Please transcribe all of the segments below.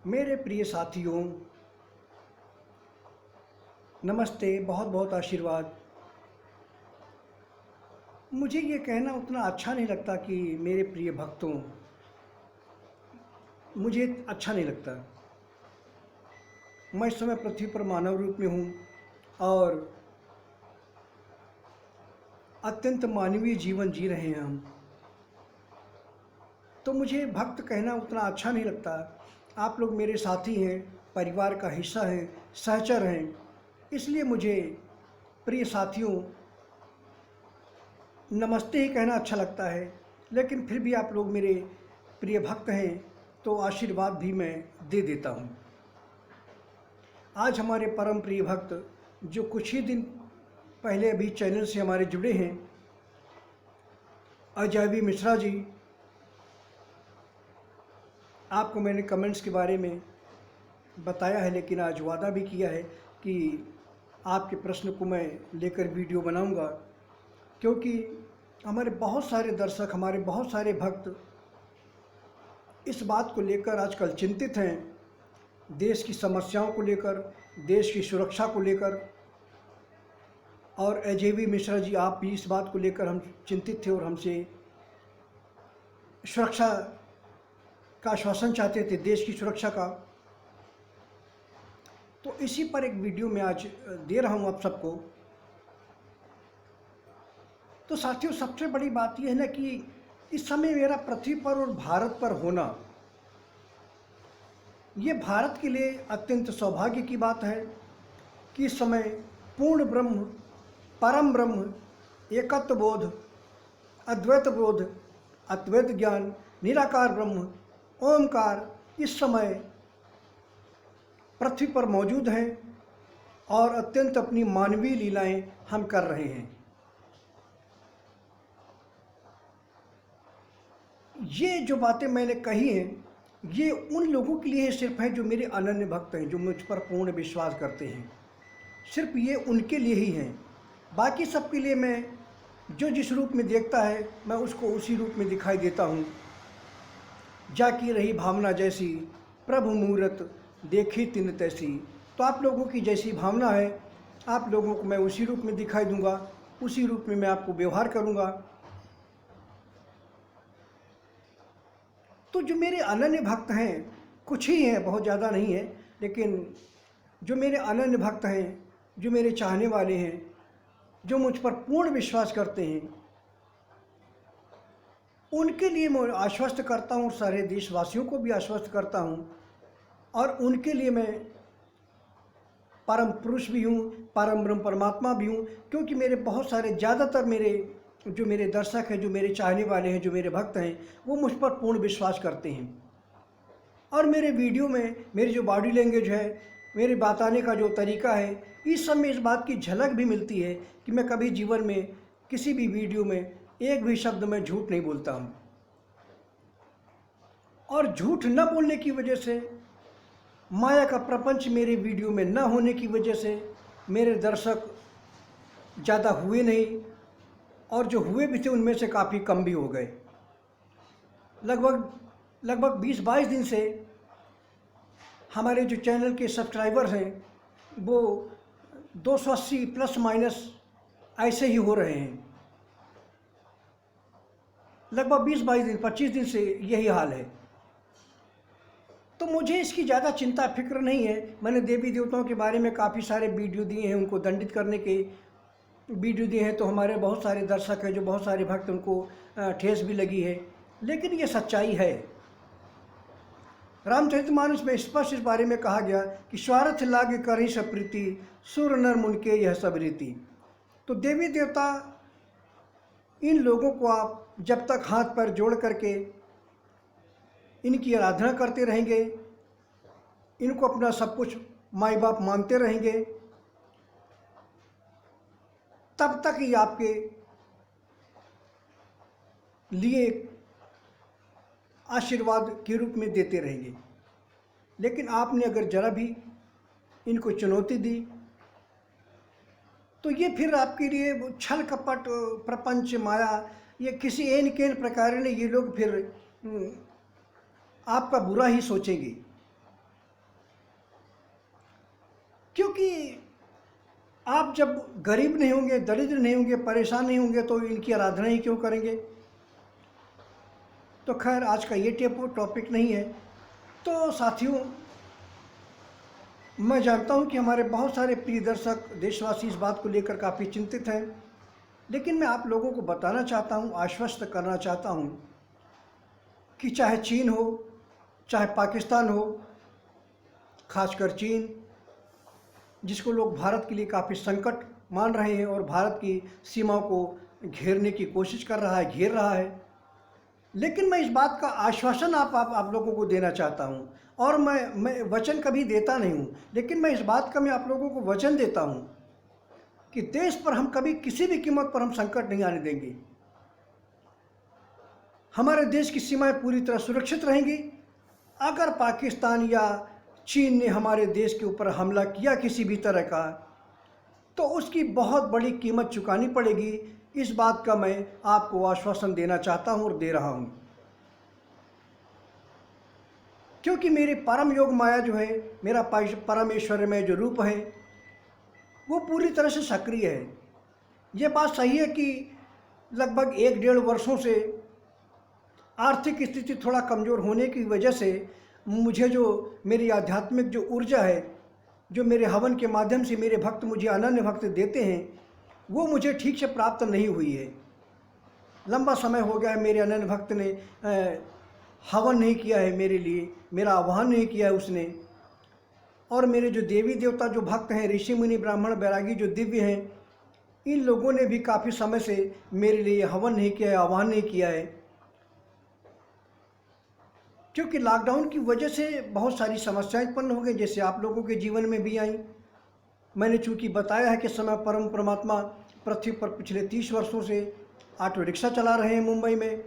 मेरे प्रिय साथियों, नमस्ते। बहुत बहुत आशीर्वाद। मुझे ये कहना उतना अच्छा नहीं लगता कि मेरे प्रिय भक्तों, मुझे अच्छा नहीं लगता। मैं इस समय पृथ्वी पर मानव रूप में हूँ और अत्यंत मानवीय जीवन जी रहे हैं हम। तो मुझे भक्त कहना उतना अच्छा नहीं लगता। आप लोग मेरे साथी हैं, परिवार का हिस्सा हैं, सहचर हैं, इसलिए मुझे प्रिय साथियों नमस्ते ही कहना अच्छा लगता है। लेकिन फिर भी आप लोग मेरे प्रिय भक्त हैं तो आशीर्वाद भी मैं दे देता हूँ। आज हमारे परम प्रिय भक्त जो कुछ ही दिन पहले अभी चैनल से हमारे जुड़े हैं, अजय मिश्रा जी, आपको मैंने कमेंट्स के बारे में बताया है, लेकिन आज वादा भी किया है कि आपके प्रश्न को मैं लेकर वीडियो बनाऊंगा, क्योंकि हमारे बहुत सारे दर्शक, हमारे बहुत सारे भक्त इस बात को लेकर आजकल चिंतित हैं, देश की समस्याओं को लेकर, देश की सुरक्षा को लेकर। और अजय मिश्रा जी, आप भी इस बात को लेकर हम चिंतित थे और हमसे सुरक्षा का आश्वासन चाहते थे, देश की सुरक्षा का। तो इसी पर एक वीडियो मैं आज दे रहा हूं आप सबको। तो साथियों, सबसे बड़ी बात यह है ना कि इस समय मेरा पृथ्वी पर और भारत पर होना, ये भारत के लिए अत्यंत सौभाग्य की बात है कि इस समय पूर्ण ब्रह्म, परम ब्रह्म, एकत्व बोध, अद्वैत बोध, अद्वैत ज्ञान, निराकार ब्रह्म, ओमकार इस समय पृथ्वी पर मौजूद हैं और अत्यंत अपनी मानवीय लीलाएं हम कर रहे हैं। ये जो बातें मैंने कही हैं, ये उन लोगों के लिए सिर्फ है जो मेरे अनन्य भक्त हैं, जो मुझ पर पूर्ण विश्वास करते हैं। सिर्फ ये उनके लिए ही हैं। बाकी सबके लिए मैं जो जिस रूप में देखता है, मैं उसको उसी रूप में दिखाई देता हूँ। जाकी रही भावना जैसी, प्रभु मूरत देखी तिन तैसी। तो आप लोगों की जैसी भावना है, आप लोगों को मैं उसी रूप में दिखाई दूंगा, उसी रूप में मैं आपको व्यवहार करूंगा। तो जो मेरे अनन्य भक्त हैं, कुछ ही हैं, बहुत ज़्यादा नहीं है, लेकिन जो मेरे अनन्य भक्त हैं, जो मेरे चाहने वाले हैं, जो मुझ पर पूर्ण विश्वास करते हैं, उनके लिए मैं आश्वस्त करता हूँ, सारे देशवासियों को भी आश्वस्त करता हूँ। और उनके लिए मैं परम पुरुष भी हूँ, परम ब्रह्म परमात्मा भी हूँ, क्योंकि मेरे बहुत सारे, ज़्यादातर मेरे दर्शक हैं, जो मेरे चाहने वाले हैं, जो मेरे भक्त हैं, वो मुझ पर पूर्ण विश्वास करते हैं। और मेरे वीडियो में मेरी जो बॉडी लैंग्वेज है, मेरे बताने का जो तरीका है, इस सब में इस बात की झलक भी मिलती है कि मैं कभी जीवन में किसी भी वीडियो में एक भी शब्द में झूठ नहीं बोलता हूँ। और झूठ न बोलने की वजह से, माया का प्रपंच मेरे वीडियो में न होने की वजह से मेरे दर्शक ज़्यादा हुए नहीं, और जो हुए भी थे उनमें से काफ़ी कम भी हो गए। लगभग 20-22 दिन से हमारे जो चैनल के सब्सक्राइबर्स हैं, वो 280 प्लस माइनस ऐसे ही हो रहे हैं। लगभग 20-22 दिन, 25 दिन से यही हाल है। तो मुझे इसकी ज़्यादा चिंता फिक्र नहीं है। मैंने देवी देवताओं के बारे में काफ़ी सारे वीडियो दिए हैं, उनको दंडित करने के वीडियो दिए हैं, तो हमारे बहुत सारे दर्शक हैं, जो बहुत सारे भक्त, उनको ठेस भी लगी है। लेकिन ये सच्चाई है। रामचरितमानस में स्पष्ट इस बारे में कहा गया कि स्वार्थ लागे करहि सब प्रीति, सुर नर मुन के यह सब रीति। तो देवी देवता, इन लोगों को आप जब तक हाथ पैर जोड़ करके इनकी आराधना करते रहेंगे, इनको अपना सब कुछ माई बाप मानते रहेंगे, तब तक ही आपके लिए आशीर्वाद के रूप में देते रहेंगे। लेकिन आपने अगर जरा भी इनको चुनौती दी, तो ये फिर आपके लिए छल कपट, प्रपंच, माया, ये किसी एन केन प्रकार ने ये लोग फिर आपका बुरा ही सोचेंगे। क्योंकि आप जब गरीब नहीं होंगे, दरिद्र नहीं होंगे, परेशान नहीं होंगे तो इनकी आराधना ही क्यों करेंगे। तो खैर आज का ये टॉपिक नहीं है। तो साथियों, मैं जानता हूँ कि हमारे बहुत सारे प्रिय दर्शक देशवासी इस बात को लेकर काफ़ी चिंतित हैं, लेकिन मैं आप लोगों को बताना चाहता हूँ, आश्वस्त करना चाहता हूँ कि चाहे चीन हो, चाहे पाकिस्तान हो, खासकर चीन जिसको लोग भारत के लिए काफ़ी संकट मान रहे हैं और भारत की सीमाओं को घेरने की कोशिश कर रहा है, घेर रहा है, लेकिन मैं इस बात का आश्वासन आप लोगों को देना चाहता हूँ। और मैं वचन कभी देता नहीं हूँ, लेकिन मैं इस बात का मैं आप लोगों को वचन देता हूँ कि देश पर हम कभी किसी भी कीमत पर हम संकट नहीं आने देंगे। हमारे देश की सीमाएं पूरी तरह सुरक्षित रहेंगी। अगर पाकिस्तान या चीन ने हमारे देश के ऊपर हमला किया किसी भी तरह का, तो उसकी बहुत बड़ी कीमत चुकानी पड़ेगी। इस बात का मैं आपको आश्वासन देना चाहता हूं और दे रहा हूं, क्योंकि मेरे परम योग माया जो है, मेरा परमेश्वरमय जो रूप है, वो पूरी तरह से सक्रिय है। ये बात सही है कि लगभग 1-1.5 वर्षों से आर्थिक स्थिति थोड़ा कमज़ोर होने की वजह से मुझे जो मेरी आध्यात्मिक जो ऊर्जा है, जो मेरे हवन के माध्यम से मेरे भक्त मुझे अनन्य भक्त देते हैं, वो मुझे ठीक से प्राप्त नहीं हुई है। लंबा समय हो गया है मेरे अनन्य भक्त ने हवन नहीं किया है मेरे लिए, मेरा आह्वान नहीं किया है उसने। और मेरे जो देवी देवता जो भक्त हैं, ऋषि मुनि ब्राह्मण बैरागी जो दिव्य हैं, इन लोगों ने भी काफ़ी समय से मेरे लिए हवन नहीं किया है, आह्वान नहीं किया है, क्योंकि लॉकडाउन की वजह से बहुत सारी समस्याएं उत्पन्न हो गई, जैसे आप लोगों के जीवन में भी आई। मैंने चूँकि बताया है कि समय परम परमात्मा पृथ्वी पर पिछले 30 वर्षों से ऑटो रिक्शा चला रहे हैं मुंबई में।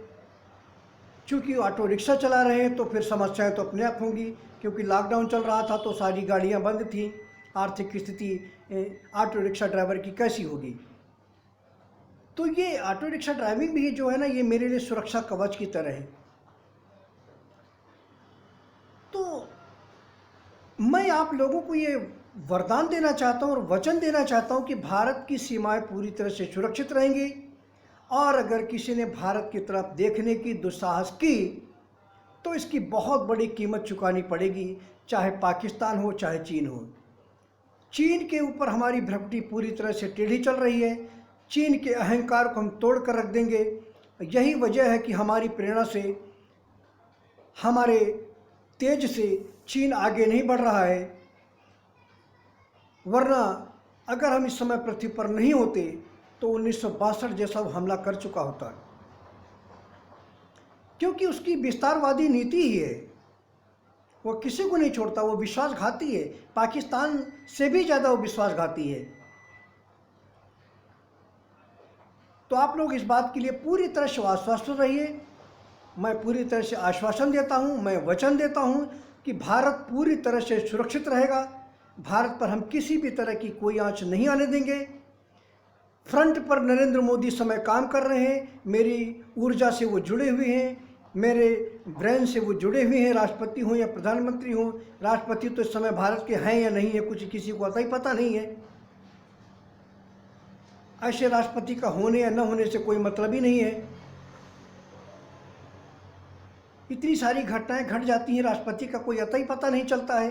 चूँकि ऑटो रिक्शा चला रहे हैं तो फिर समस्याएं तो अपने आप होंगी, क्योंकि लॉकडाउन चल रहा था तो सारी गाड़ियां बंद थीं। आर्थिक स्थिति ऑटो रिक्शा ड्राइवर की कैसी होगी। तो ये ऑटो रिक्शा ड्राइविंग भी जो है ना, ये मेरे लिए सुरक्षा कवच की तरह है। तो मैं आप लोगों को ये वरदान देना चाहता हूँ और वचन देना चाहता हूँ कि भारत की सीमाएं पूरी तरह से सुरक्षित रहेंगी, और अगर किसी ने भारत की तरफ देखने की दुस्साहस की तो इसकी बहुत बड़ी कीमत चुकानी पड़ेगी, चाहे पाकिस्तान हो चाहे चीन हो। चीन के ऊपर हमारी भ्रष्टी पूरी तरह से टेढ़ी चल रही है। चीन के अहंकार को हम तोड़ कर रख देंगे। यही वजह है कि हमारी प्रेरणा से, हमारे तेज से चीन आगे नहीं बढ़ रहा है। वरना अगर हम इस समय पृथ्वी पर नहीं होते तो 1962 जैसा हमला कर चुका होता, क्योंकि उसकी विस्तारवादी नीति ही है। वो किसी को नहीं छोड़ता, वो विश्वासघाती है। पाकिस्तान से भी ज़्यादा वो विश्वासघाती है। तो आप लोग इस बात के लिए पूरी तरह से आश्वस्त रहिए। मैं पूरी तरह से आश्वासन देता हूँ, मैं वचन देता हूँ कि भारत पूरी तरह से सुरक्षित रहेगा। भारत पर हम किसी भी तरह की कोई आंच नहीं आने देंगे। फ्रंट पर नरेंद्र मोदी समय काम कर रहे हैं, मेरी ऊर्जा से वो जुड़े हुए हैं, मेरे ब्रेन से वो जुड़े हुए हैं, राष्ट्रपति हों या प्रधानमंत्री हों। राष्ट्रपति तो इस समय भारत के हैं या नहीं है, कुछ किसी को ही पता नहीं है। ऐसे राष्ट्रपति का होने या न होने से कोई मतलब ही नहीं है। इतनी सारी घटनाएं घट जाती हैं, राष्ट्रपति का कोई अता ही पता नहीं चलता है।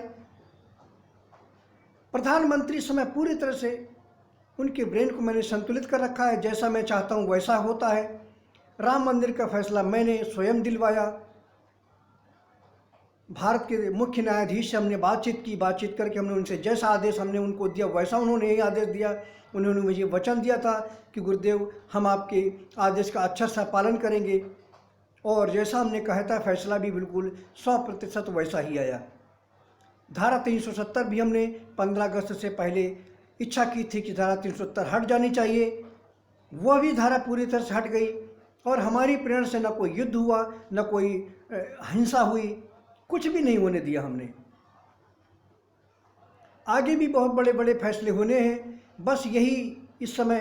प्रधानमंत्री समय पूरी तरह से उनके ब्रेन को मैंने संतुलित कर रखा है, जैसा मैं चाहता हूं वैसा होता है। राम मंदिर का फैसला मैंने स्वयं दिलवाया। भारत के मुख्य न्यायाधीश से हमने बातचीत की, बातचीत करके हमने उनसे जैसा आदेश हमने उनको दिया वैसा उन्होंने ही आदेश दिया। उन्होंने मुझे वचन दिया था कि गुरुदेव हम आपके आदेश का अच्छा सा पालन करेंगे, और जैसा हमने कहा था फैसला भी बिल्कुल 100% वैसा ही आया। धारा 370 भी हमने 15 अगस्त से पहले इच्छा की थी कि धारा 370 हट जानी चाहिए, वह भी धारा पूरी तरह से हट गई, और हमारी प्रेरणा से न कोई युद्ध हुआ, न कोई हिंसा हुई, कुछ भी नहीं होने दिया हमने। आगे भी बहुत बड़े बड़े फैसले होने हैं। बस यही इस समय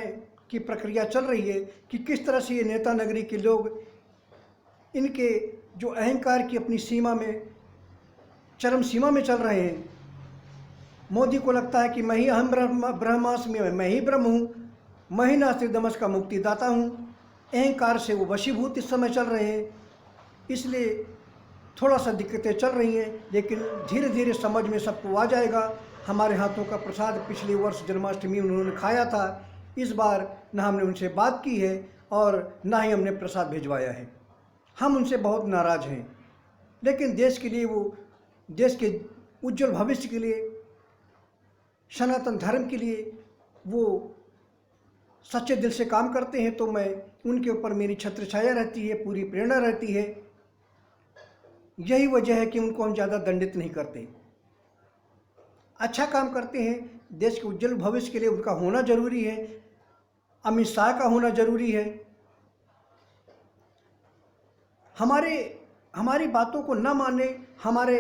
की प्रक्रिया चल रही है कि किस तरह से ये नेता नगरी के लोग इनके जो अहंकार की अपनी सीमा में, चरम सीमा में चल रहे हैं, मोदी को लगता है कि मैं ही अहम ब्रह्मास्मि, मैं ही ब्रह्म हूँ, मैं ही नास्तिकदमस का मुक्तिदाता हूँ। अहंकार से वो वशीभूत इस समय चल रहे हैं, इसलिए थोड़ा सा दिक्कतें चल रही हैं, लेकिन धीरे धीरे समझ में सबको आ जाएगा। हमारे हाथों का प्रसाद पिछले वर्ष जन्माष्टमी उन्होंने खाया था, इस बार ना हमने उनसे बात की है और ना ही हमने प्रसाद भिजवाया है। हम उनसे बहुत नाराज़ हैं, लेकिन देश के लिए, वो देश के उज्जवल भविष्य के लिए, सनातन धर्म के लिए वो सच्चे दिल से काम करते हैं, तो मैं उनके ऊपर मेरी छत्र छाया रहती है, पूरी प्रेरणा रहती है। यही वजह है कि उनको हम ज़्यादा दंडित नहीं करते। अच्छा काम करते हैं, देश के उज्जवल भविष्य के लिए उनका होना जरूरी है, अमित शाह का होना जरूरी है। हमारी बातों को न मानने, हमारा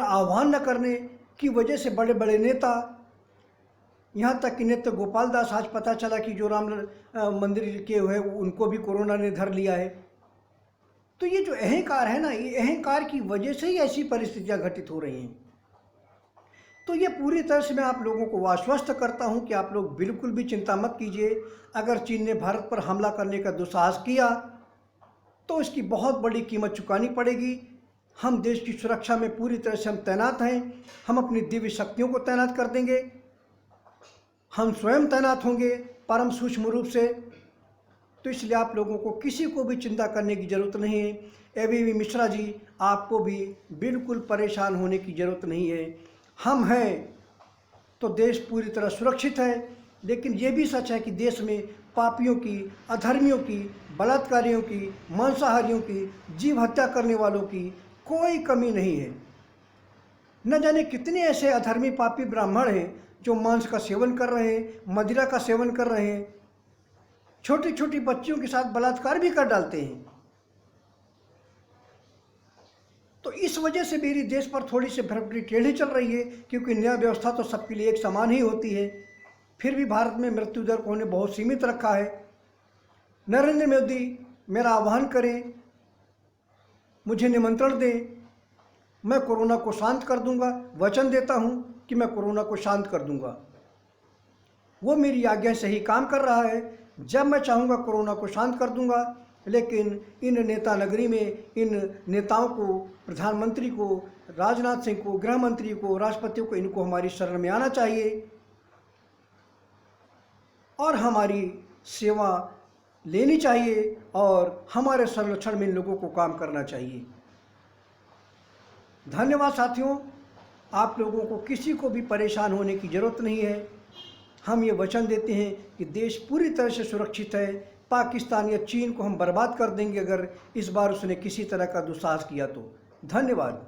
आह्वान न करने की वजह से बड़े बड़े नेता, यहाँ तक कि नेता गोपाल दास, आज पता चला कि जो राम मंदिर के हुए उनको भी कोरोना ने धर लिया है। तो ये जो अहंकार है ना, ये अहंकार की वजह से ही ऐसी परिस्थितियाँ घटित हो रही हैं। तो ये पूरी तरह से मैं आप लोगों को आश्वस्त करता हूँ कि आप लोग बिल्कुल भी चिंता मत कीजिए। अगर चीन ने भारत पर हमला करने का दुस्साहस किया तो इसकी बहुत बड़ी कीमत चुकानी पड़ेगी। हम देश की सुरक्षा में पूरी तरह से हम तैनात हैं, हम अपनी दिव्य शक्तियों को तैनात कर देंगे, हम स्वयं तैनात होंगे परम सूक्ष्म रूप से। तो इसलिए आप लोगों को किसी को भी चिंता करने की ज़रूरत नहीं है। एबीवी मिश्रा जी, आपको भी बिल्कुल परेशान होने की ज़रूरत नहीं है। हम हैं तो देश पूरी तरह सुरक्षित है, लेकिन ये भी सच है कि देश में पापियों की, अधर्मियों की, बलात्कारियों की, मांसाहारियों की, जीव हत्या करने वालों की कोई कमी नहीं है। न जाने कितने ऐसे अधर्मी पापी ब्राह्मण हैं जो मांस का सेवन कर रहे हैं, मदिरा का सेवन कर रहे हैं, छोटी छोटी बच्चियों के साथ बलात्कार भी कर डालते हैं। तो इस वजह से मेरी देश पर थोड़ी सी भ्रमणी टेढ़ी चल रही है, क्योंकि न्याय व्यवस्था तो सबके लिए एक समान ही होती है। फिर भी भारत में मृत्यु दर को उन्हें बहुत सीमित रखा है। नरेंद्र मोदी मेरा आह्वान करें, मुझे निमंत्रण दें, मैं कोरोना को शांत कर दूंगा। वचन देता हूं कि मैं कोरोना को शांत कर दूंगा। वो मेरी आज्ञा से ही काम कर रहा है। जब मैं चाहूँगा कोरोना को शांत कर दूंगा। लेकिन इन नेता नगरी में इन नेताओं को, प्रधानमंत्री को, राजनाथ सिंह को, गृह मंत्री को, राष्ट्रपति को, इनको हमारी शरण में आना चाहिए और हमारी सेवा लेनी चाहिए और हमारे संरक्षण में इन लोगों को काम करना चाहिए। धन्यवाद साथियों। आप लोगों को किसी को भी परेशान होने की ज़रूरत नहीं है। हम ये वचन देते हैं कि देश पूरी तरह से सुरक्षित है। पाकिस्तान या चीन को हम बर्बाद कर देंगे अगर इस बार उसने किसी तरह का दुस्साहस किया तो। धन्यवाद।